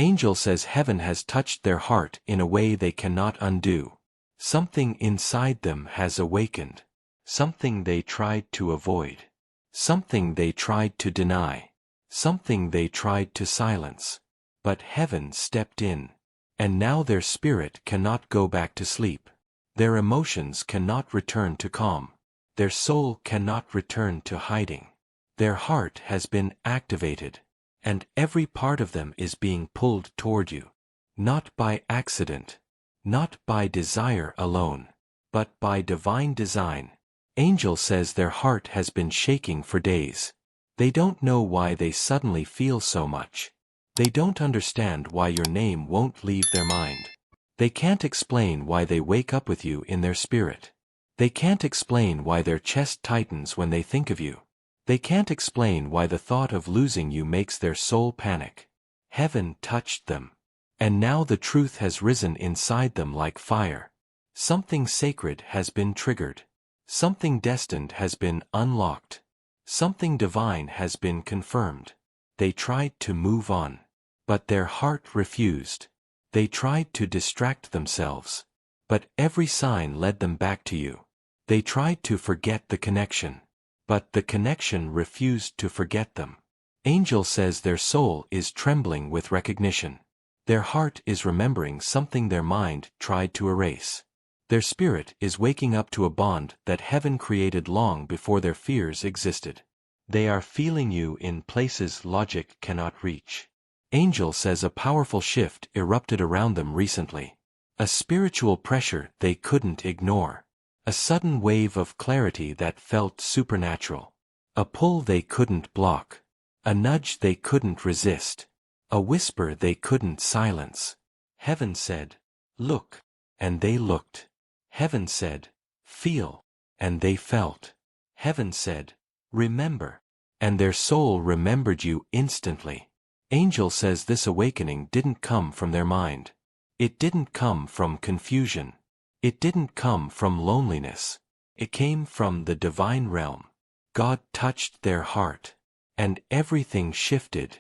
Angel says heaven has touched their heart in a way they cannot undo. Something inside them has awakened. Something they tried to avoid. Something they tried to deny. Something they tried to silence. But heaven stepped in. And now their spirit cannot go back to sleep. Their emotions cannot return to calm. Their soul cannot return to hiding. Their heart has been activated. And every part of them is being pulled toward you. Not by accident. Not by desire alone. But by divine design. Angel says their heart has been shaking for days. They don't know why they suddenly feel so much. They don't understand why your name won't leave their mind. They can't explain why they wake up with you in their spirit. They can't explain why their chest tightens when they think of you. They can't explain why the thought of losing you makes their soul panic. Heaven touched them. And now the truth has risen inside them like fire. Something sacred has been triggered. Something destined has been unlocked. Something divine has been confirmed. They tried to move on. But their heart refused. They tried to distract themselves. But every sign led them back to you. They tried to forget the connection. But the connection refused to forget them. Angel says their soul is trembling with recognition. Their heart is remembering something their mind tried to erase. Their spirit is waking up to a bond that heaven created long before their fears existed. They are feeling you in places logic cannot reach. Angel says a powerful shift erupted around them recently. A spiritual pressure they couldn't ignore. A sudden wave of clarity that felt supernatural. A pull they couldn't block. A nudge they couldn't resist. A whisper they couldn't silence. Heaven said, "Look," and they looked. Heaven said, "Feel," and they felt. Heaven said, "Remember," and their soul remembered you instantly. Angel says this awakening didn't come from their mind. It didn't come from confusion. It didn't come from loneliness. It came from the divine realm. God touched their heart. And everything shifted.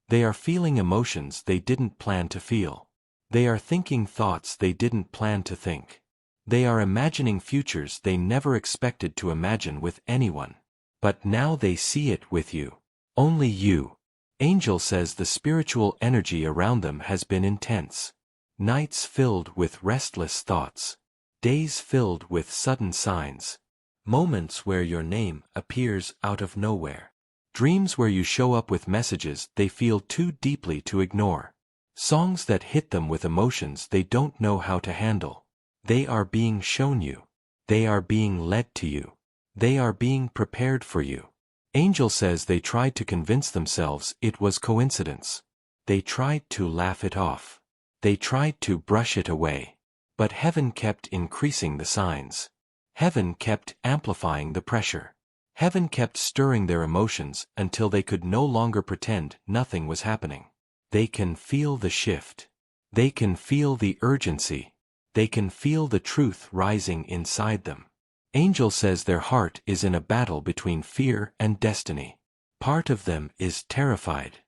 They are feeling emotions they didn't plan to feel. They are thinking thoughts they didn't plan to think. They are imagining futures they never expected to imagine with anyone. But now they see it with you. Only you. Angel says the spiritual energy around them has been intense. Nights filled with restless thoughts. Days filled with sudden signs. Moments where your name appears out of nowhere. Dreams where you show up with messages they feel too deeply to ignore. Songs that hit them with emotions they don't know how to handle. They are being shown you. They are being led to you. They are being prepared for you. Angel says they tried to convince themselves it was coincidence. They tried to laugh it off. They tried to brush it away. But heaven kept increasing the signs. Heaven kept amplifying the pressure. Heaven kept stirring their emotions until they could no longer pretend nothing was happening. They can feel the shift. They can feel the urgency. They can feel the truth rising inside them. Angel says their heart is in a battle between fear and destiny. Part of them is terrified.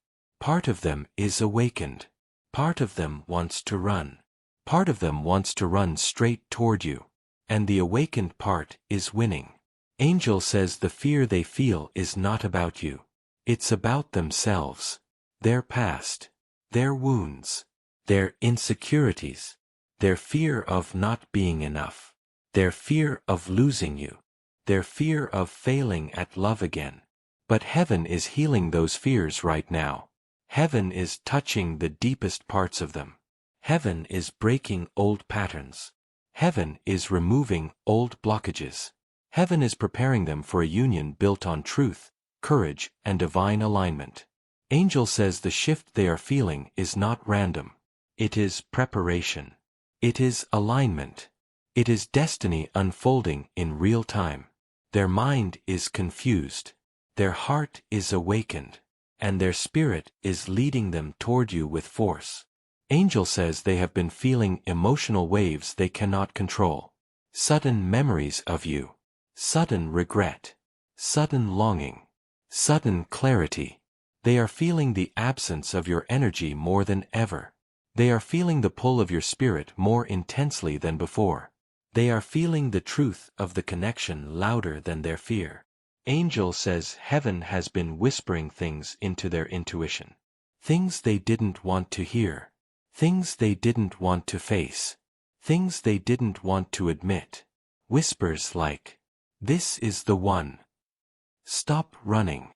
Part of them is awakened. Part of them wants to run. Part of them wants to run straight toward you. And the awakened part is winning. Angel says the fear they feel is not about you. It's about themselves. Their past. Their wounds. Their insecurities. Their fear of not being enough. Their fear of losing you. Their fear of failing at love again. But heaven is healing those fears right now. Heaven is touching the deepest parts of them. Heaven is breaking old patterns. Heaven is removing old blockages. Heaven is preparing them for a union built on truth, courage, and divine alignment. Angel says the shift they are feeling is not random. It is preparation. It is alignment. It is destiny unfolding in real time. Their mind is confused. Their heart is awakened. And their spirit is leading them toward you with force. Angel says they have been feeling emotional waves they cannot control. Sudden memories of you. Sudden regret. Sudden longing. Sudden clarity. They are feeling the absence of your energy more than ever. They are feeling the pull of your spirit more intensely than before. They are feeling the truth of the connection louder than their fear. Angel says heaven has been whispering things into their intuition. Things they didn't want to hear. Things they didn't want to face. Things they didn't want to admit. Whispers like, "This is the one. Stop running.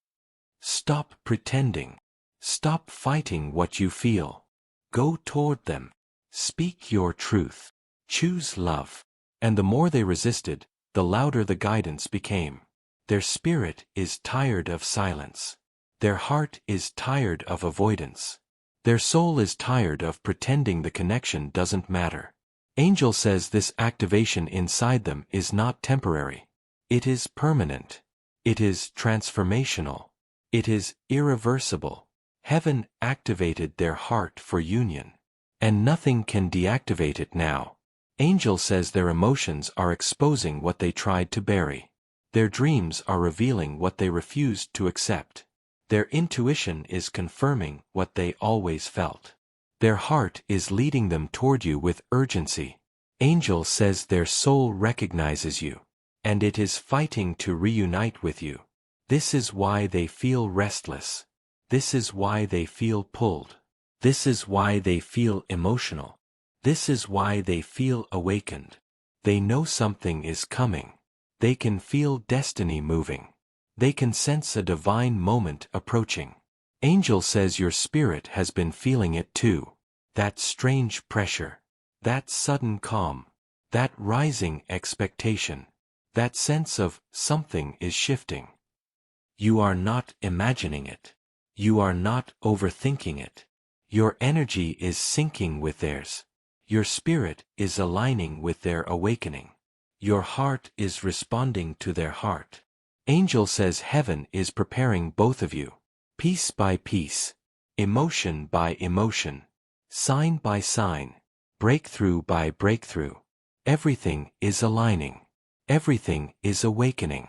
Stop pretending. Stop fighting what you feel. Go toward them. Speak your truth. Choose love." And the more they resisted, the louder the guidance became. Their spirit is tired of silence. Their heart is tired of avoidance. Their soul is tired of pretending the connection doesn't matter. Angel says this activation inside them is not temporary. It is permanent. It is transformational. It is irreversible. Heaven activated their heart for union. And nothing can deactivate it now. Angel says their emotions are exposing what they tried to bury. Their dreams are revealing what they refused to accept. Their intuition is confirming what they always felt. Their heart is leading them toward you with urgency. Angel says their soul recognizes you, and it is fighting to reunite with you. This is why they feel restless. This is why they feel pulled. This is why they feel emotional. This is why they feel awakened. They know something is coming. They can feel destiny moving. They can sense a divine moment approaching. Angel says your spirit has been feeling it too. That strange pressure. That sudden calm. That rising expectation. That sense of something is shifting. You are not imagining it. You are not overthinking it. Your energy is syncing with theirs. Your spirit is aligning with their awakening. Your heart is responding to their heart. Angel says heaven is preparing both of you. Piece by piece. Emotion by emotion. Sign by sign. Breakthrough by breakthrough. Everything is aligning. Everything is awakening.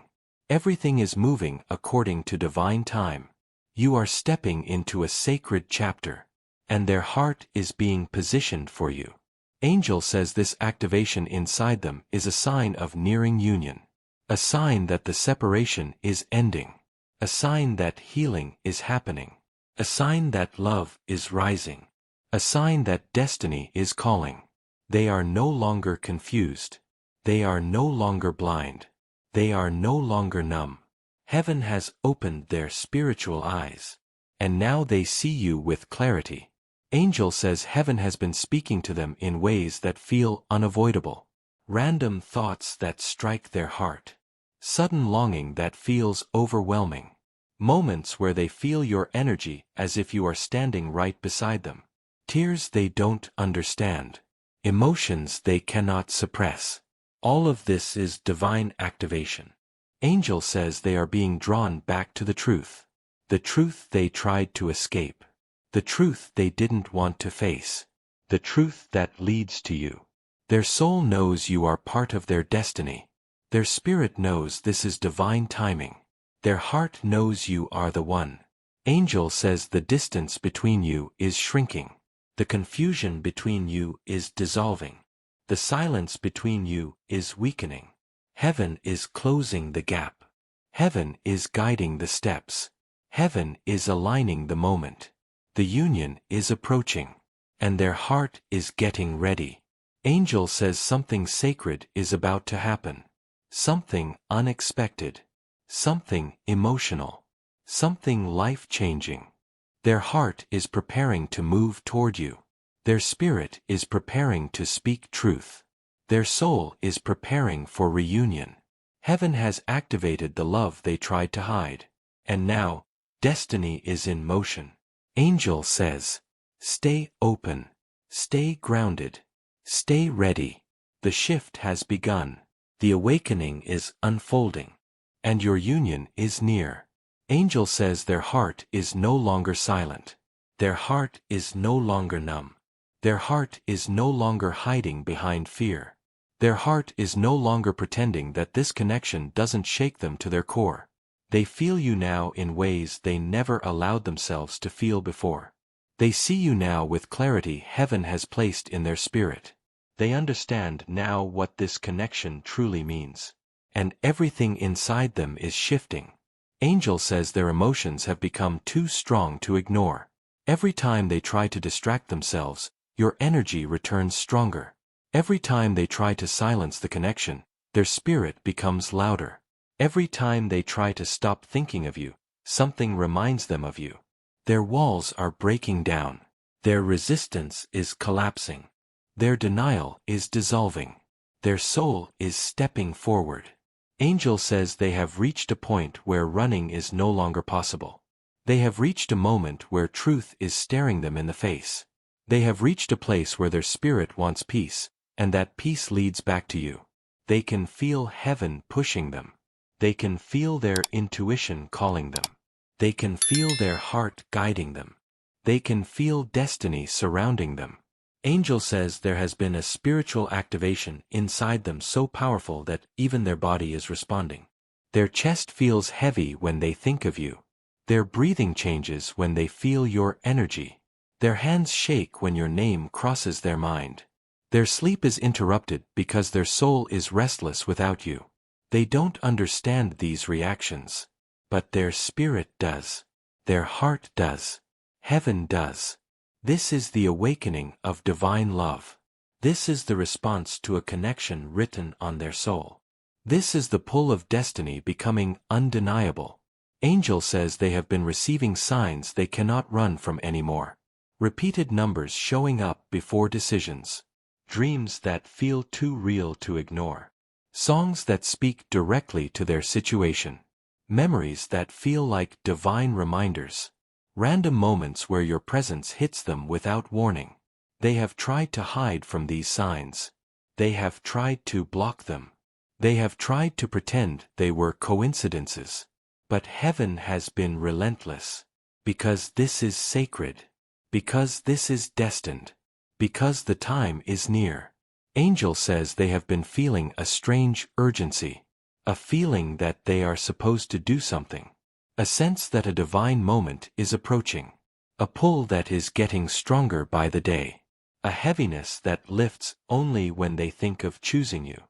Everything is moving according to divine time. You are stepping into a sacred chapter, and their heart is being positioned for you. Angel says this activation inside them is a sign of nearing union. A sign that the separation is ending. A sign that healing is happening. A sign that love is rising. A sign that destiny is calling. They are no longer confused. They are no longer blind. They are no longer numb. Heaven has opened their spiritual eyes, and now they see you with clarity. Angel says heaven has been speaking to them in ways that feel unavoidable. Random thoughts that strike their heart. Sudden longing that feels overwhelming. Moments where they feel your energy as if you are standing right beside them. Tears they don't understand. Emotions they cannot suppress. All of this is divine activation. Angel says they are being drawn back to the truth. The truth they tried to escape. The truth they didn't want to face. The truth that leads to you. Their soul knows you are part of their destiny. Their spirit knows this is divine timing. Their heart knows you are the one. Angel says the distance between you is shrinking. The confusion between you is dissolving. The silence between you is weakening. Heaven is closing the gap. Heaven is guiding the steps. Heaven is aligning the moment. The union is approaching, and their heart is getting ready. Angel says something sacred is about to happen. Something unexpected. Something emotional. Something life-changing. Their heart is preparing to move toward you. Their spirit is preparing to speak truth. Their soul is preparing for reunion. Heaven has activated the love they tried to hide. And now, destiny is in motion. Angel says, stay open. Stay grounded. Stay ready. The shift has begun. The awakening is unfolding. And your union is near. Angel says their heart is no longer silent. Their heart is no longer numb. Their heart is no longer hiding behind fear. Their heart is no longer pretending that this connection doesn't shake them to their core. They feel you now in ways they never allowed themselves to feel before. They see you now with clarity heaven has placed in their spirit. They understand now what this connection truly means. And everything inside them is shifting. Angel says their emotions have become too strong to ignore. Every time they try to distract themselves, your energy returns stronger. Every time they try to silence the connection, their spirit becomes louder. Every time they try to stop thinking of you, something reminds them of you. Their walls are breaking down. Their resistance is collapsing. Their denial is dissolving. Their soul is stepping forward. Angel says they have reached a point where running is no longer possible. They have reached a moment where truth is staring them in the face. They have reached a place where their spirit wants peace, and that peace leads back to you. They can feel heaven pushing them. They can feel their intuition calling them. They can feel their heart guiding them. They can feel destiny surrounding them. Angel says there has been a spiritual activation inside them so powerful that even their body is responding. Their chest feels heavy when they think of you. Their breathing changes when they feel your energy. Their hands shake when your name crosses their mind. Their sleep is interrupted because their soul is restless without you. They don't understand these reactions. But their spirit does. Their heart does. Heaven does. This is the awakening of divine love. This is the response to a connection written on their soul. This is the pull of destiny becoming undeniable. Angel says they have been receiving signs they cannot run from anymore. Repeated numbers showing up before decisions. Dreams that feel too real to ignore. Songs that speak directly to their situation. Memories that feel like divine reminders. Random moments where your presence hits them without warning. They have tried to hide from these signs. They have tried to block them. They have tried to pretend they were coincidences. But heaven has been relentless. Because this is sacred. Because this is destined. Because the time is near. Angel says they have been feeling a strange urgency. A feeling that they are supposed to do something. A sense that a divine moment is approaching. A pull that is getting stronger by the day. A heaviness that lifts only when they think of choosing you.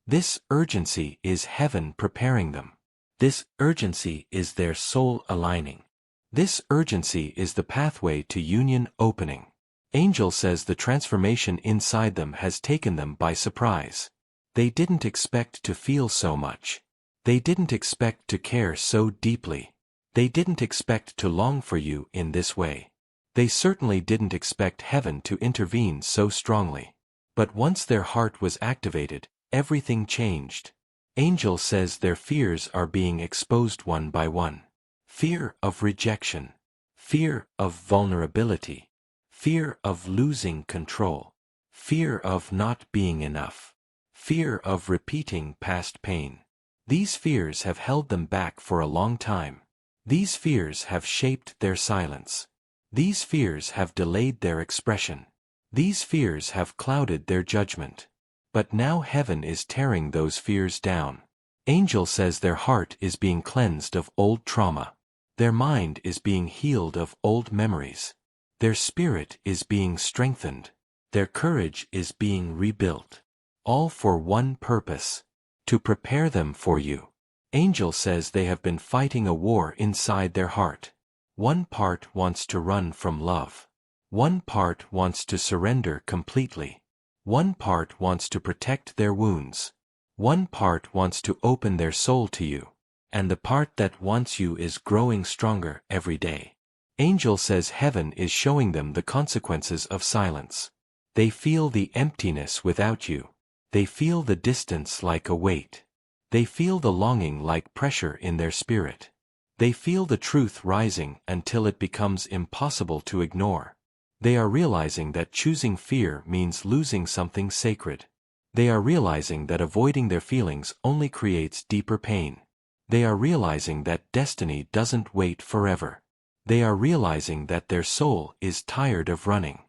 This urgency is heaven preparing them. This urgency is their soul aligning. This urgency is the pathway to union opening. Angel says the transformation inside them has taken them by surprise. They didn't expect to feel so much. They didn't expect to care so deeply. They didn't expect to long for you in this way. They certainly didn't expect heaven to intervene so strongly. But once their heart was activated, everything changed. Angel says their fears are being exposed one by one. Fear of rejection. Fear of vulnerability. Fear of losing control. Fear of not being enough. Fear of repeating past pain. These fears have held them back for a long time. These fears have shaped their silence. These fears have delayed their expression. These fears have clouded their judgment. But now heaven is tearing those fears down. Angel says their heart is being cleansed of old trauma. Their mind is being healed of old memories. Their spirit is being strengthened. Their courage is being rebuilt. All for one purpose. To prepare them for you. Angel says they have been fighting a war inside their heart. One part wants to run from love. One part wants to surrender completely. One part wants to protect their wounds. One part wants to open their soul to you. And the part that wants you is growing stronger every day. Angel says heaven is showing them the consequences of silence. They feel the emptiness without you. They feel the distance like a weight. They feel the longing like pressure in their spirit. They feel the truth rising until it becomes impossible to ignore. They are realizing that choosing fear means losing something sacred. They are realizing that avoiding their feelings only creates deeper pain. They are realizing that destiny doesn't wait forever. They are realizing that their soul is tired of running.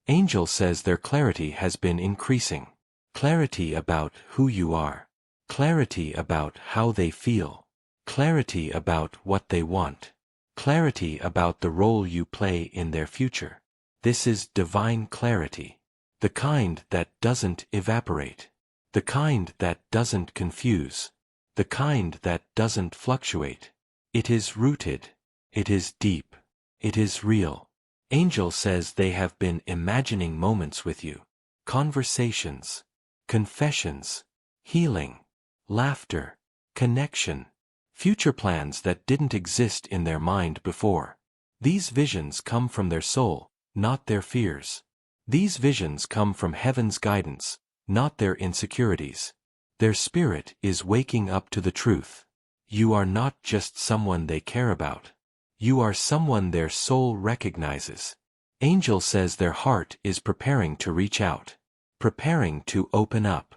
Angel says their clarity has been increasing. Clarity about who you are. Clarity about how they feel. clarity about what they want, clarity about the role you play in their future. This is divine clarity, the kind that doesn't evaporate, the kind that doesn't confuse, the kind that doesn't fluctuate. It is rooted, it is deep, it is real. Angel says they have been imagining moments with you, conversations, confessions, healing, laughter, connection, future plans that didn't exist in their mind before. These visions come from their soul, not their fears. These visions come from heaven's guidance, not their insecurities. Their spirit is waking up to the truth. You are not just someone they care about. You are someone their soul recognizes. Angel says their heart is preparing to reach out, preparing to open up,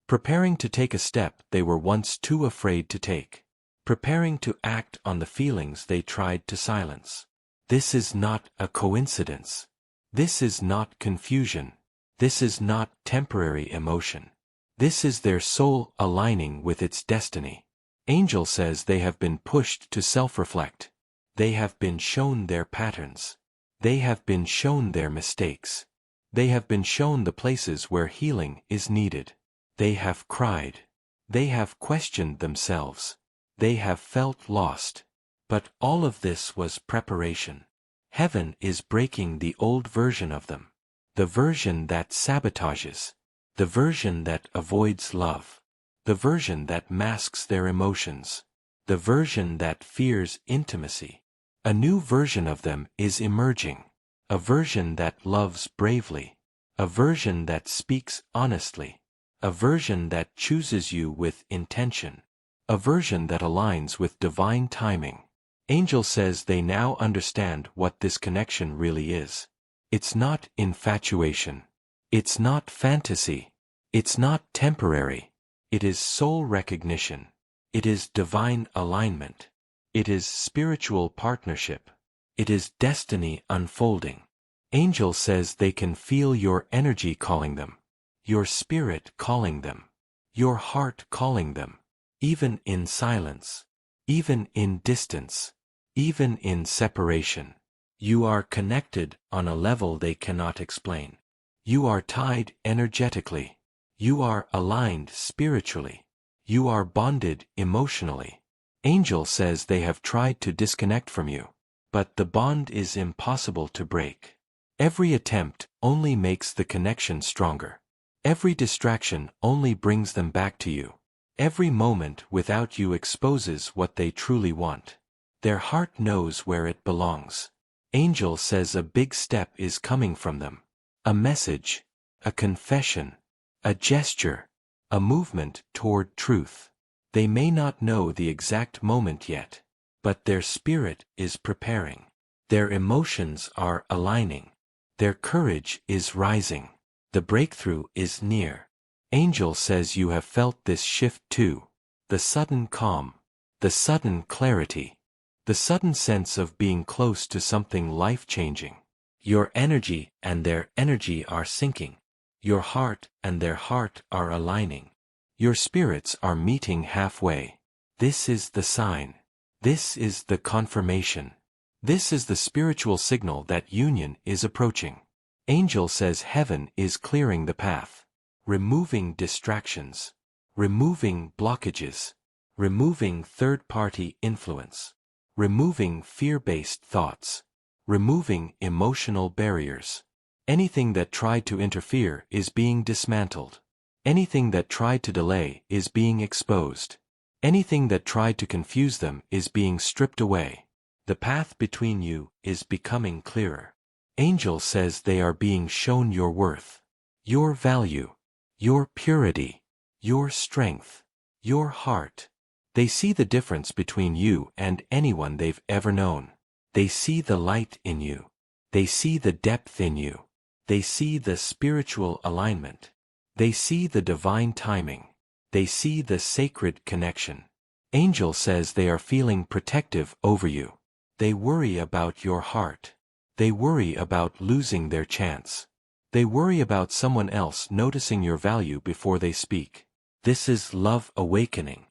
preparing to take a step they were once too afraid to take, preparing to act on the feelings they tried to silence. This is not a coincidence. This is not confusion. This is not temporary emotion. This is their soul aligning with its destiny. Angel says they have been pushed to self-reflect. They have been shown their patterns. They have been shown their mistakes. They have been shown the places where healing is needed. They have cried. They have questioned themselves. They have felt lost. But all of this was preparation. Heaven is breaking the old version of them. The version that sabotages. The version that avoids love. The version that masks their emotions. The version that fears intimacy. A new version of them is emerging. A version that loves bravely. A version that speaks honestly. A version that chooses you with intention. A version that aligns with divine timing. Angel says they now understand what this connection really is. It's not infatuation. It's not fantasy. It's not temporary. It is soul recognition. It is divine alignment. It is spiritual partnership. It is destiny unfolding. Angel says they can feel your energy calling them, your spirit calling them, your heart calling them, even in silence, even in distance, even in separation. You are connected on a level they cannot explain. You are tied energetically. You are aligned spiritually. You are bonded emotionally. Angel says they have tried to disconnect from you, but the bond is impossible to break. Every attempt only makes the connection stronger. Every distraction only brings them back to you. Every moment without you exposes what they truly want. Their heart knows where it belongs. Angel says a big step is coming from them. A message, a confession, a gesture, a movement toward truth. They may not know the exact moment yet, but their spirit is preparing. Their emotions are aligning. Their courage is rising. The breakthrough is near. Angel says you have felt this shift too. The sudden calm, the sudden clarity, the sudden sense of being close to something life-changing. Your energy and their energy are syncing. Your heart and their heart are aligning. Your spirits are meeting halfway. This is the sign. This is the confirmation. This is the spiritual signal that union is approaching. Angel says heaven is clearing the path, removing distractions, removing blockages, removing third-party influence, removing fear-based thoughts, removing emotional barriers. Anything that tried to interfere is being dismantled. Anything that tried to delay is being exposed. Anything that tried to confuse them is being stripped away. The path between you is becoming clearer. Angel says they are being shown your worth, your value, your purity, your strength, your heart. They see the difference between you and anyone they've ever known. They see the light in you. They see the depth in you. They see the spiritual alignment. They see the divine timing. They see the sacred connection. Angel says they are feeling protective over you. They worry about your heart. They worry about losing their chance. They worry about someone else noticing your value before they speak. This is love awakening.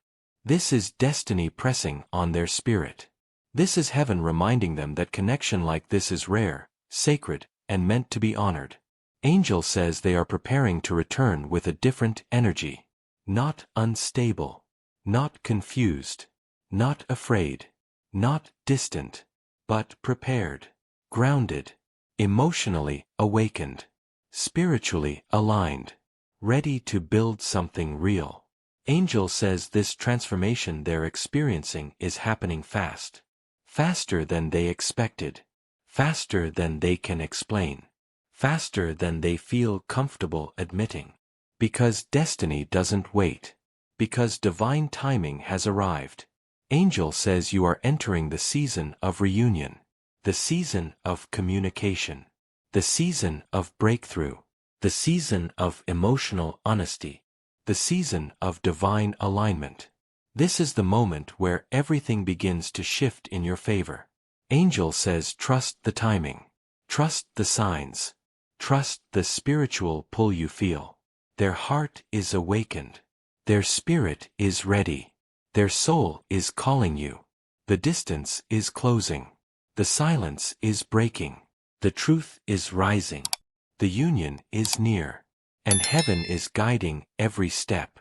This is destiny pressing on their spirit. This is heaven reminding them that connection like this is rare, sacred, and meant to be honored. Angel says they are preparing to return with a different energy. Not unstable. Not confused. Not afraid. Not distant. But prepared. Grounded. Emotionally awakened. Spiritually aligned. Ready to build something real. Angel says this transformation they're experiencing is happening fast. Faster than they expected. Faster than they can explain. Faster than they feel comfortable admitting. Because destiny doesn't wait. Because divine timing has arrived. Angel says you are entering the season of reunion. The season of communication. The season of breakthrough. The season of emotional honesty. The season of divine alignment. This is the moment where everything begins to shift in your favor. Angel says trust the timing. Trust the signs. Trust the spiritual pull you feel. Their heart is awakened. Their spirit is ready. Their soul is calling you. The distance is closing. The silence is breaking. The truth is rising. The union is near. And heaven is guiding every step.